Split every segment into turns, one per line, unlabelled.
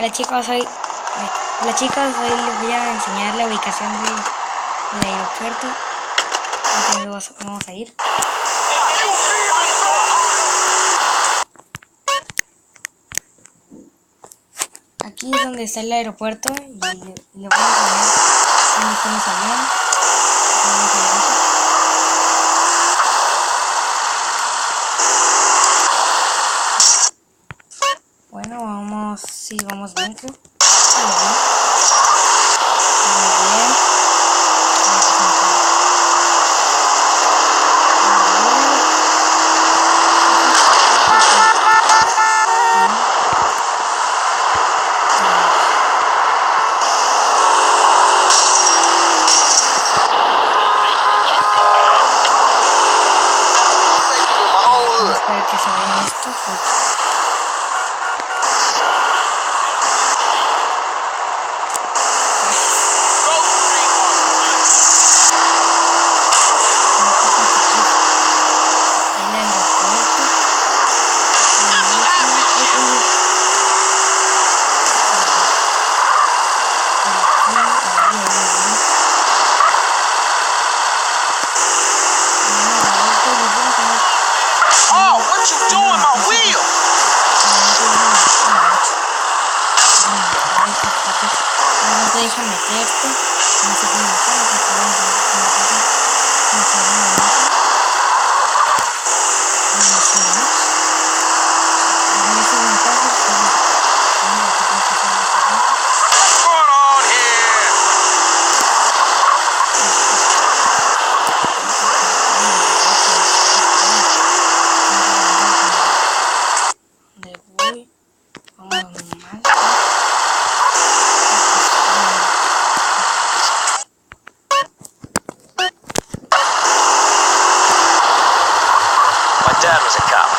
Hola chicos, hoy les voy a enseñar la ubicación del aeropuerto. Entonces vamos a ir. Aquí es donde está el aeropuerto y le voy a enseñar dónde están los aviones. Bueno, vamos, sí, vamos bien, creo. Vamos bien. Muy bien. Espero que se vea esto porque... No te deja meterte, no sé cómo
Dad was a cop.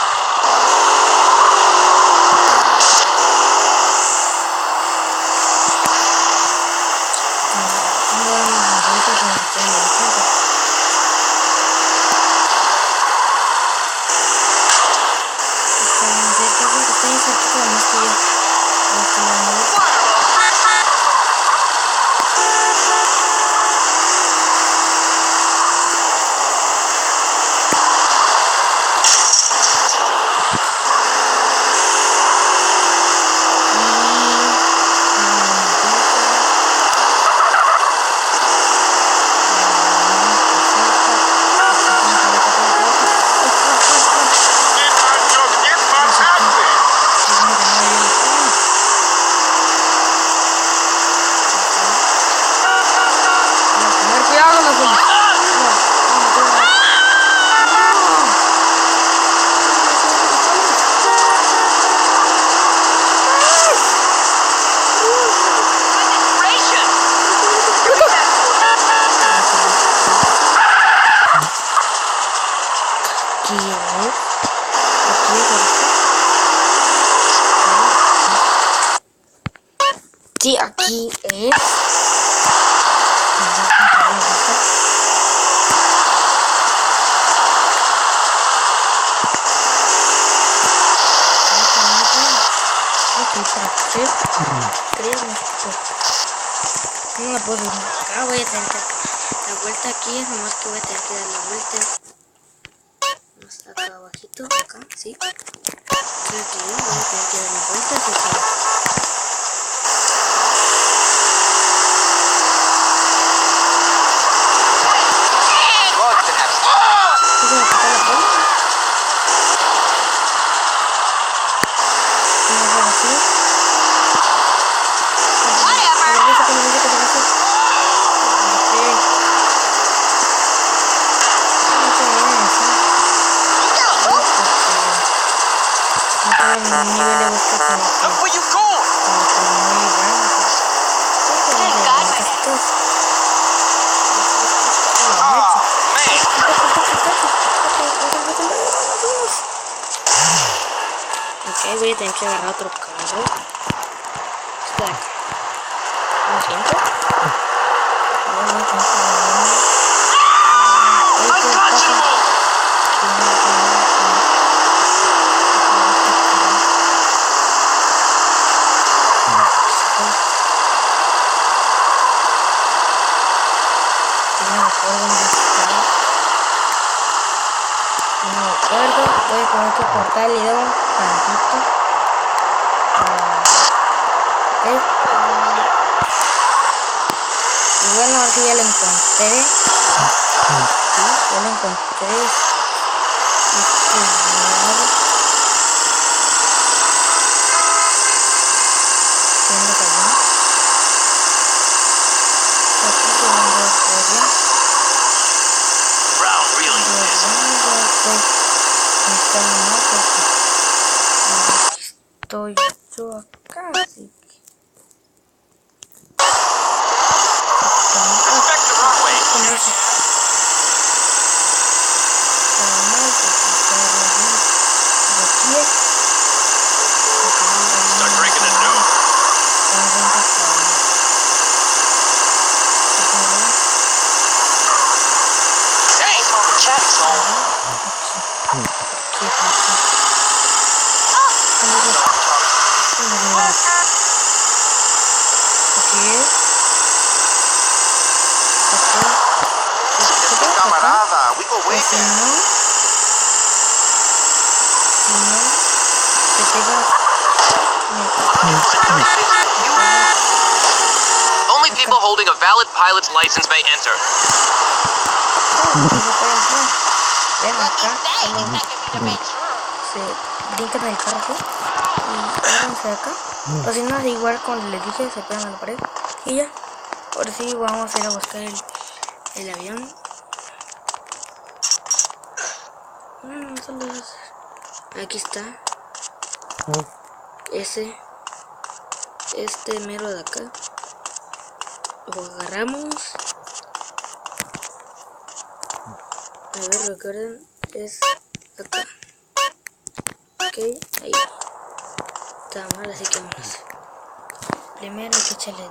Sí, aquí es. No la puedo ver acá, voy a tener que dar la vuelta aquí, es nomás que voy a tener que dar la vuelta. Más acá abajito, acá, sí. Creo que ahí voy a tener que dar la vuelta, así que... Ok, voy a tener que agarrar otro carro. Espera acá. ¿Lo siento? Voy a tener que agarrar... dónde está. No me acuerdo. Voy a tener que cortar el video tantito. Ok. Y bueno, ahora sí ya lo encontré. Sí, ya lo encontré.
Brown really is.
Estoy yo acá, así que...
Respect the runway. Start breaking it down. Hey, on the chat zone. Camarada, we go way back. Only people holding a valid pilot's license may enter.
Ven acá, se brincan en el carro así y háganse acá. O si no, igual como les dije, se pegan a la pared y ya. Ahora sí vamos a ir a buscar el avión. Aquí está. Este mero de acá. Lo agarramos. A ver, recuerden, es acá. Ok, ahí. Está mal, así que vámonos. Primero hay que echarle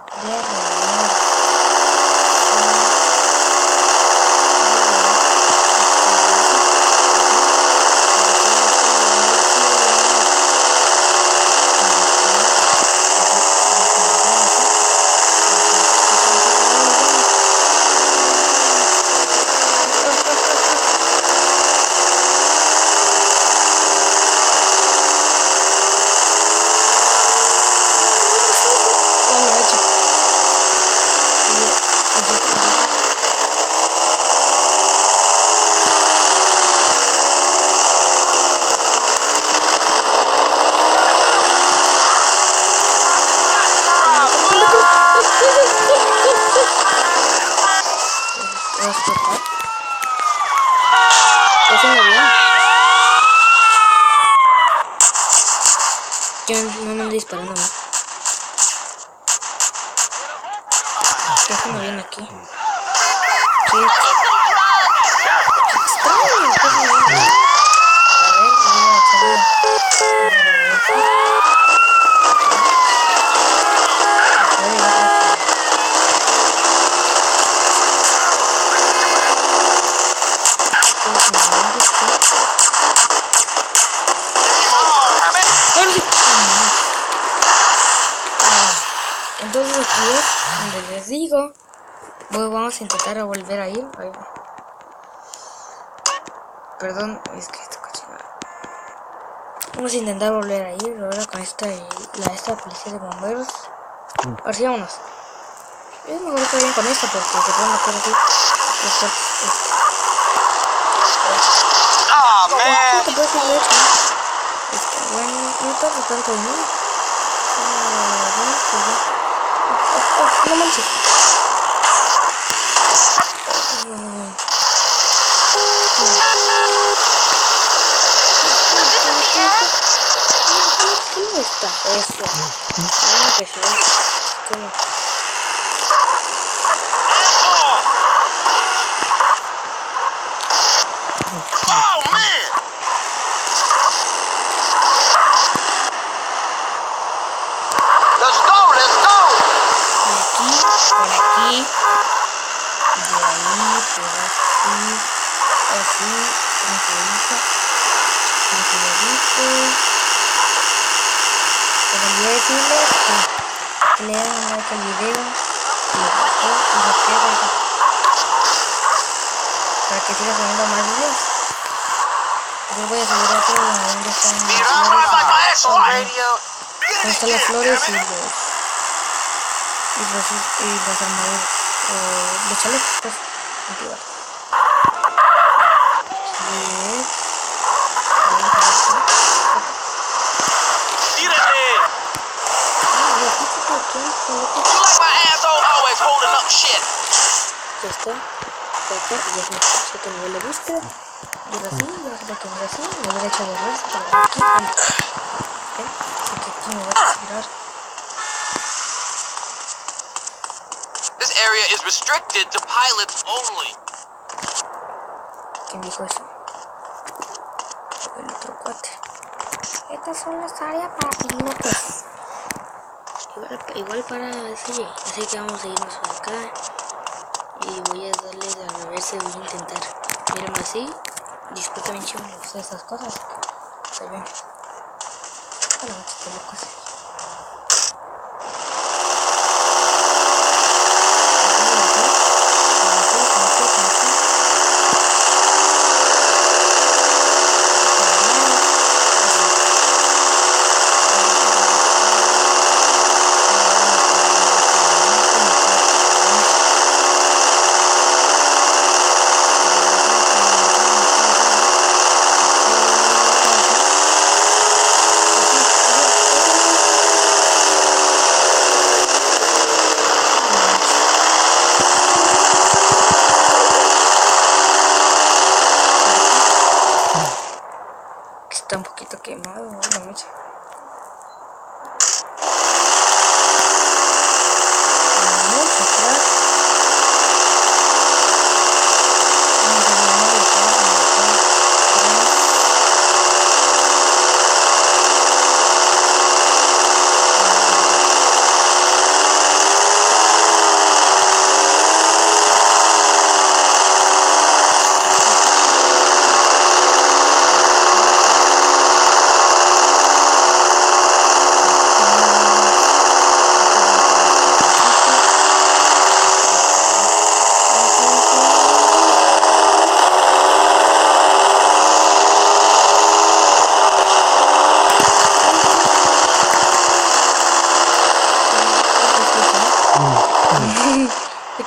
yo no me ando disparando, ¿no? Déjame bien aquí. Qué extraño. A ver, voy a echarle. Entonces aquí es donde les digo, vamos a intentar a volver a ir. Ahí. Perdón, es que esta cochinada. Vamos a intentar volver a ir ahora con esta policía de bomberos. Ahora sí, vámonos. Es mejor que vayan con esta porque se pueden meter así.
Ah, man.
Te puedes hacer esto, ¿no? Bueno, no tarda tanto, ¿no? No manches. ¿Cómo está esto? Que se ve como...
Oh, man. Let's go, let's go.
Por aquí, de ahí, por así, tranquilito, pero voy a decirles que le den un like al video y se suscriban. para que siga subiendo más videos. Yo voy a subir otro donde están las flores y los armaduras o los chalecos pues antiguos. Ya está. Y ya se me puso que nivel de búsqueda. Y ahora sí, ya se lo que así. Le voy a echar de reversa para aquí. Así que aquí me voy a tirar.
This area is restricted to pilots only.
¿Quién dijo eso? El otro cuate. Estas son las áreas para pilotos. Igual para ese. Así que vamos a irnos acá. Y voy a darle la reversa y voy a intentar. Mírenme así. Disfruta bien chido de estas cosas. Se ven. Bueno, qué locos. Está un poquito quemado, la mecha. Mucho atrás.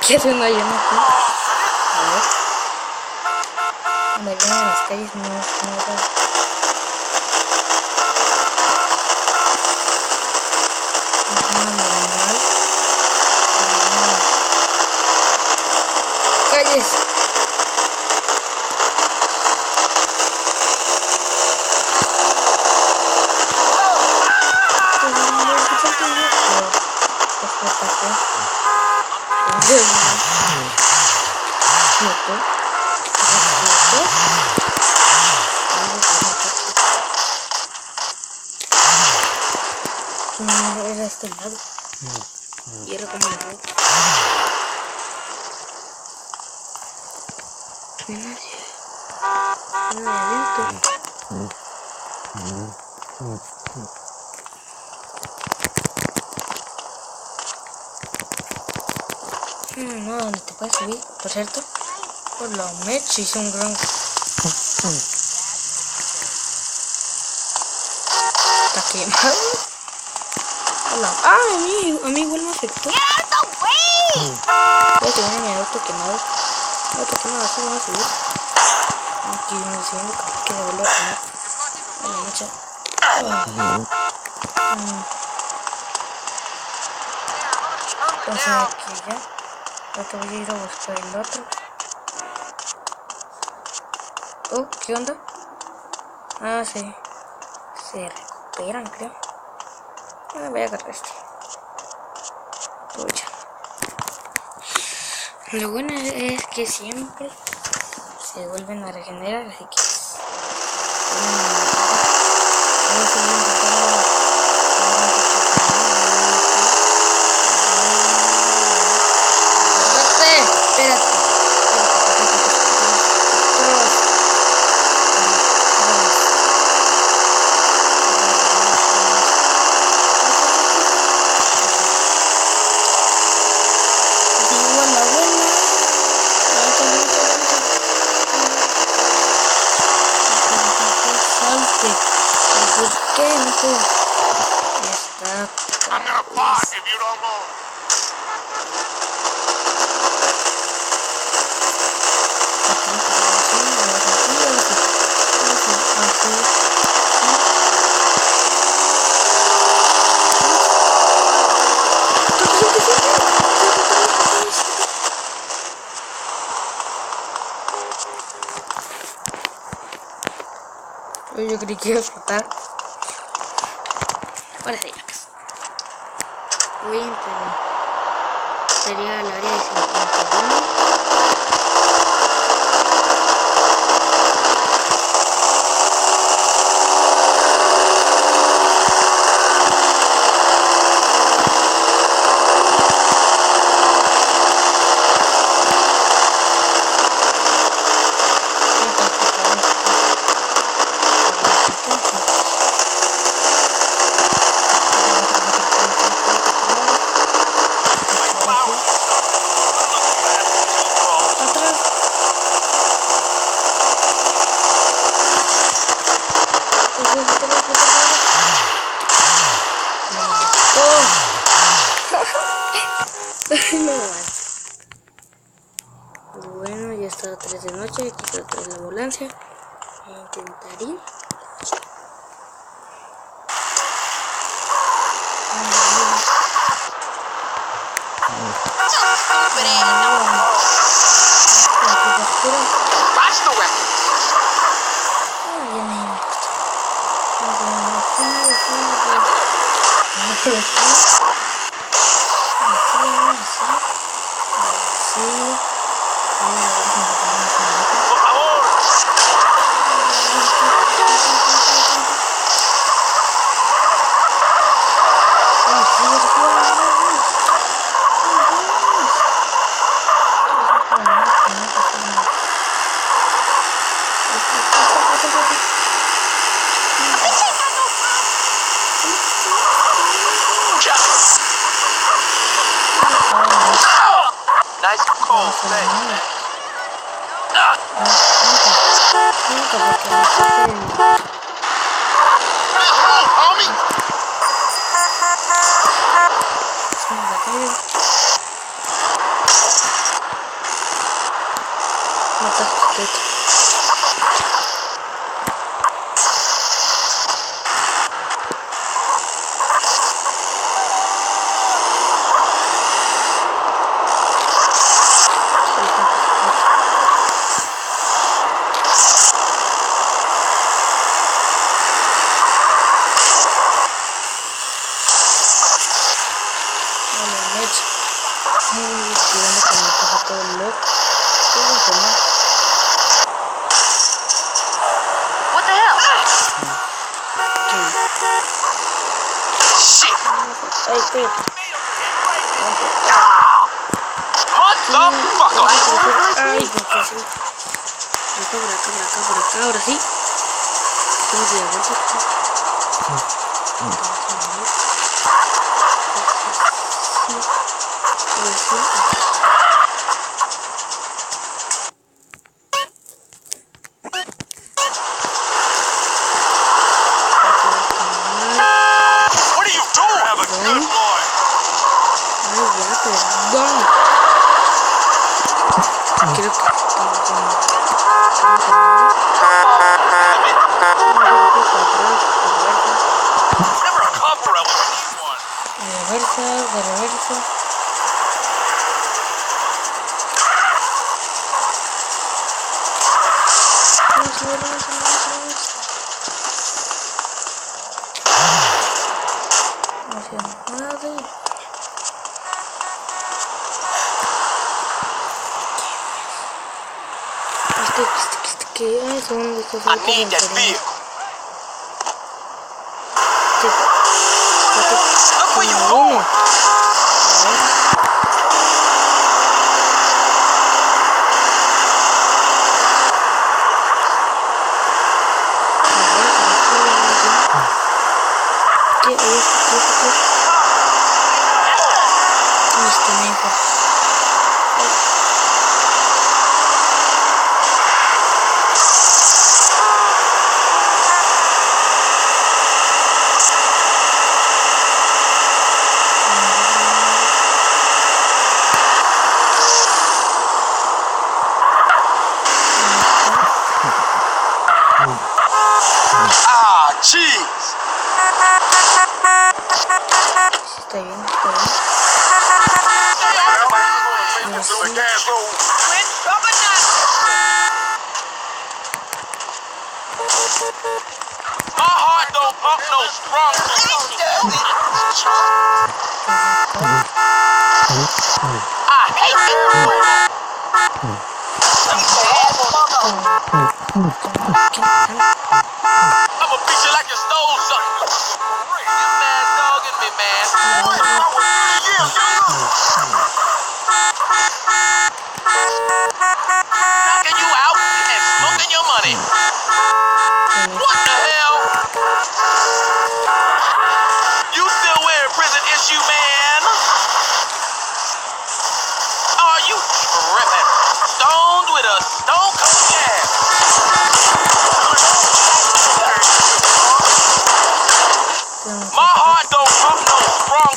¿Qué hace una llama aquí? A ver. Cuando vienen en las calles no da. Normal. Calles. Era este lado. Y era como el rojo. No, donde te puedes subir, por cierto. Por la mecha hice un gran. Está quemado. Hola. Ah, a mí igual me afectó. Voy a tener mi auto quemado. Auto quemado, así vamos a subir. Aquí me diciendo que me vuelvo a poner a la mecha. Entonces aquí ya. Ahorita voy a ir a buscar el otro. Oh, ¿qué onda? Ah, sí. Se recuperan, creo. Voy a agarrar este. Pucha. Lo bueno es que siempre se vuelven a regenerar, así que espérate. Ya está.
I'm gonna pop if you don't move.
Yo creí que iba a explotar. Ahora sí, voy a entrar. Sería el área de 51. No más. Bueno, ya está 3 de noche. Aquí está otra vez la ambulancia. Voy a intentar ir.
Watch the weapon. Por favor. Nice cold thing. Homie. What the hell? Shit. Motherfucker.
Ay, porque sí. Por acá, ahora sí. Tengo que
What are you doing? Have a good boy.
perdón. Creo que
Never a copper out when you need one.
de reversa. No hacía nada. ¿Qué son estos
I need that vehicle. Look where you're going.
Está bien, está bien. Pero sí.
My heart don't pump no strong. I hate it. I'ma beat you like you stole something. You mad dogging me, man. Knocking you out and smoking your money. What the hell? You still wearing prison issue, man? Are you tripping? Stoned with a stone cold jam. My heart don't pump no strong.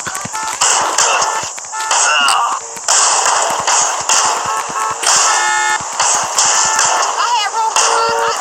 I had room for my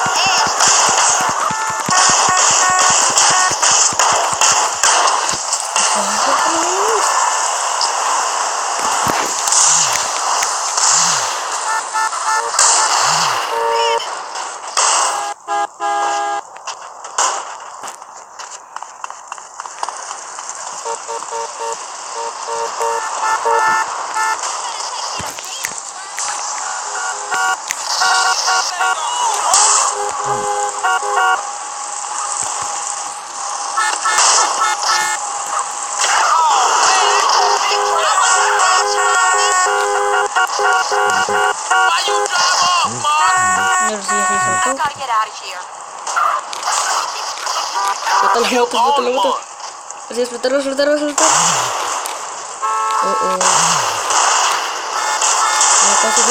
ass. Why you drive off, Mark?
Ahora sí, ya se
I
soltó.
gotta get out of here.
Suéltalo,
Kill
suéltalo,
all
suéltalo,
at
suéltalo.
once.
Así es, suéltalo, suéltalo, suéltalo. Se lo caso.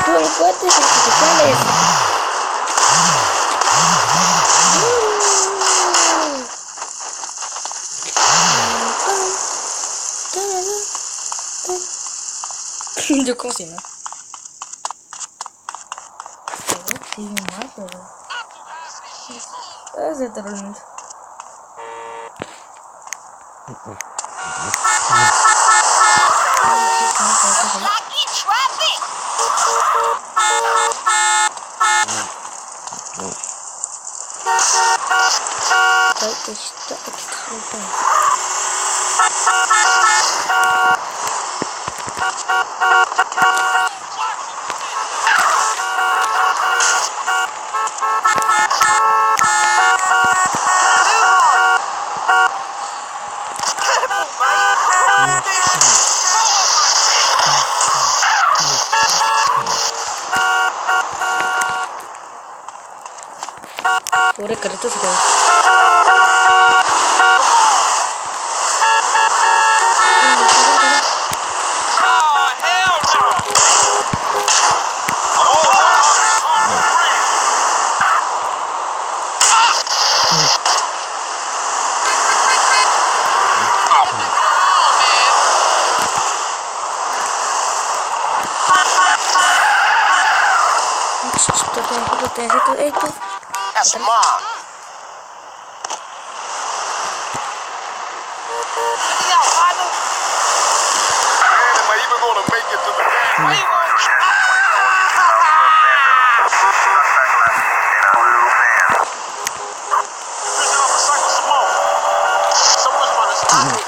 Son cohetes artificiales. Yo como si no. Sí, más, pero... Es de terror.
Lucky traffic.
Pobre carrito se quedó.
Oh, hell no. That's mom. Man, am I even gonna make it to the game? Someone's gonna stop me.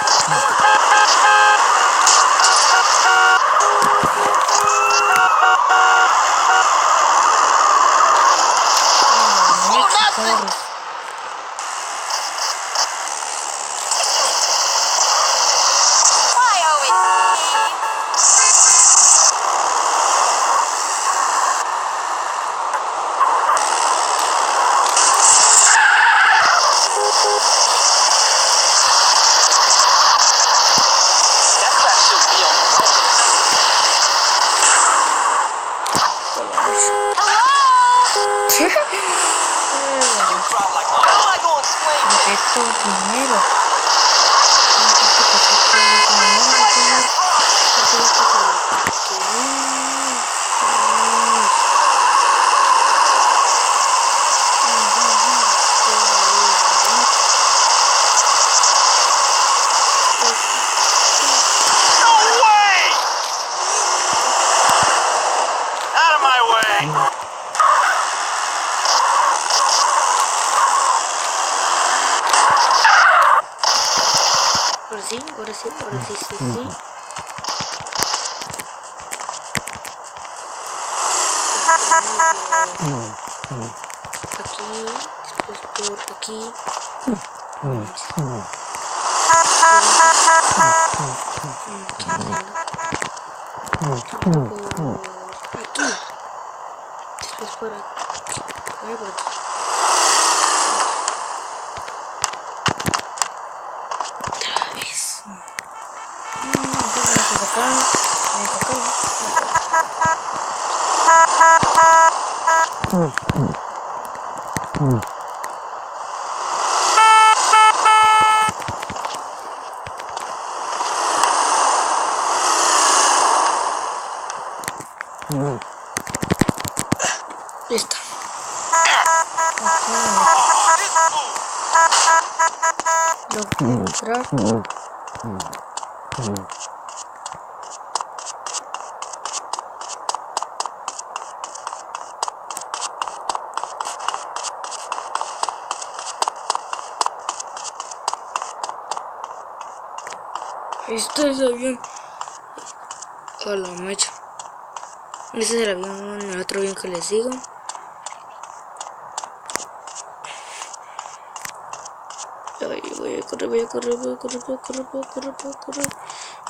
Esto primero. Ahora sí, sí. Aquí, después por aquí. Por aquí. Después por aquí. Por aquí. Otra vez. Listo. Lo voy a entrar. Este es el avión. A la mecha. Este es el avión, el otro avión que les digo. Ay, voy a correr.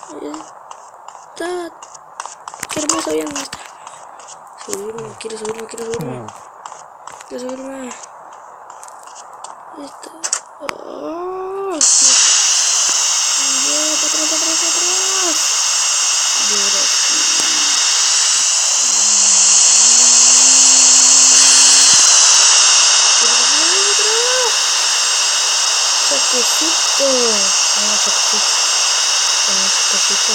Ahí está. Qué hermoso avión está. Quiero subirme. Ahí está. Oh, atrás. Y ahora aquí. Choquecito. Choquecito.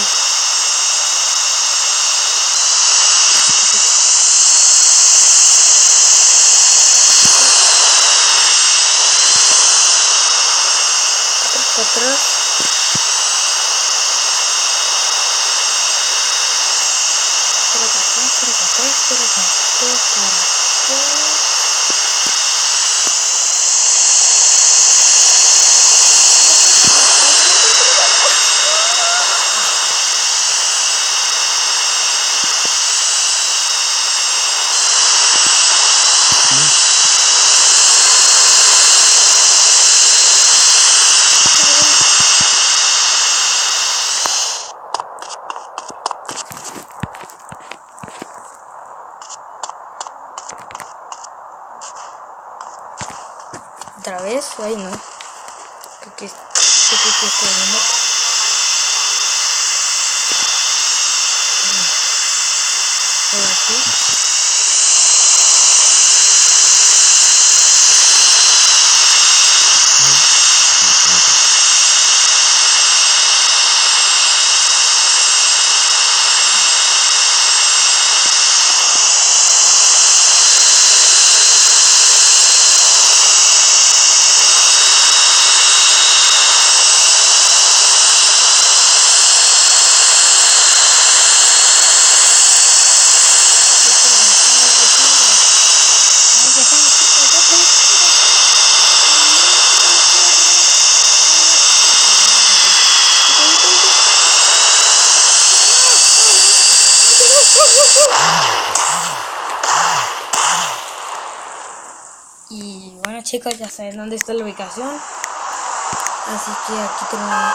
Atrás. Otra vez, ahí no. Creo que estoy viendo. Ahora sí. Y bueno, chicos, ya saben dónde está la ubicación. Así que aquí tenemos